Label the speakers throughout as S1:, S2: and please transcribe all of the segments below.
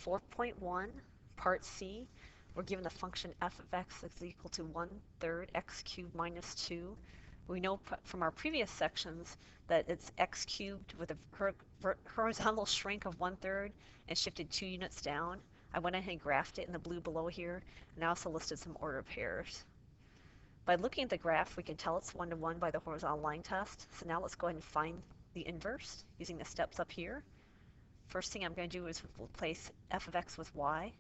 S1: 4.1, part C, we're given the function f of x is equal to 1/3 x cubed minus 2. We know from our previous sections that it's x cubed with a horizontal shrink of 1/3 and shifted 2 units down. I went ahead and graphed it in the blue below here, and I also listed some order pairs. By looking at the graph, we can tell it's 1-to-1 by the horizontal line test. So now let's go ahead and find the inverse using the steps up here. First thing I'm going to do is replace f of x with y.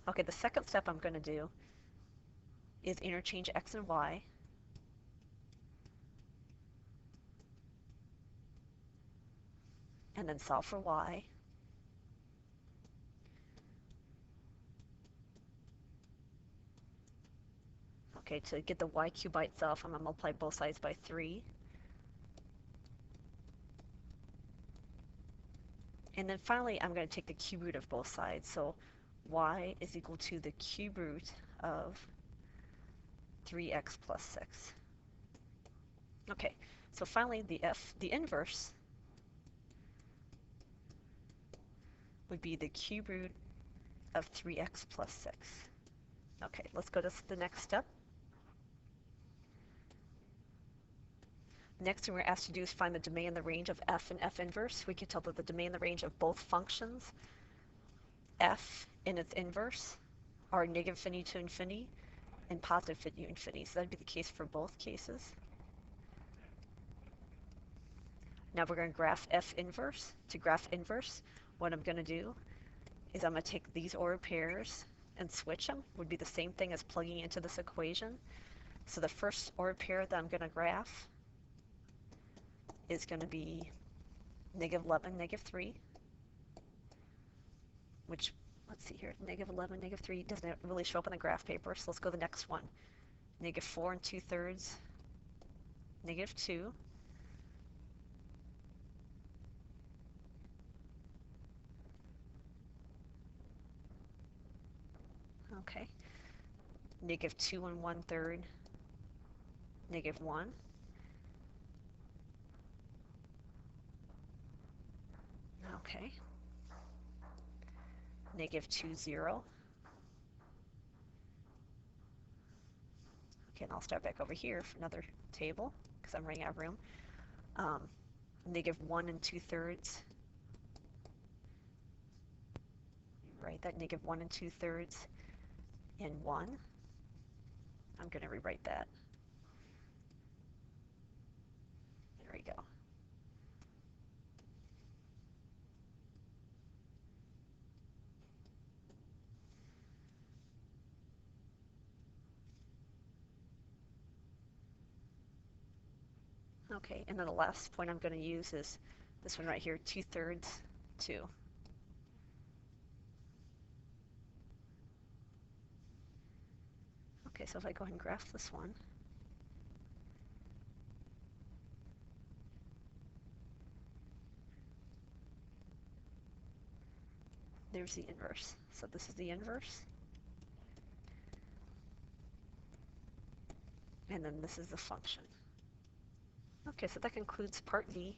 S1: Okay, the second step I'm going to do is interchange x and y. And then solve for y. Okay, to get the y cubed by itself, I'm going to multiply both sides by 3. And then finally, I'm going to take the cube root of both sides. So y is equal to the cube root of 3x plus 6. Okay, so finally the inverse would be the cube root of 3x plus 6. Okay, let's go to the next step. Next thing we're asked to do is find the domain and the range of f and f inverse. We can tell that the domain and the range of both functions, f and its inverse, are negative infinity to infinity and positive infinity to infinity. So that would be the case for both cases. Now we're going to graph f inverse. To graph inverse, what I'm going to do is I'm going to take these order pairs and switch them. Would be the same thing as plugging into this equation. So the first order pair that I'm going to graph is going to be -11, -3, which, let's see here, -11, -3 doesn't really show up on the graph paper, so let's go to the next one. -4 2/3, -2. Okay. -2 1/3, -1. Okay. -2 0. Okay, and I'll start back over here for another table because I'm running out of room. -1 2/3. Right, that -1 2/3 and 1. I'm going to rewrite that. There we go. Okay, and then the last point I'm going to use is this one right here, 2/3 2. Okay, so if I go ahead and graph this one, there's the inverse. So this is the inverse. And then this is the function. Okay, so that concludes part B.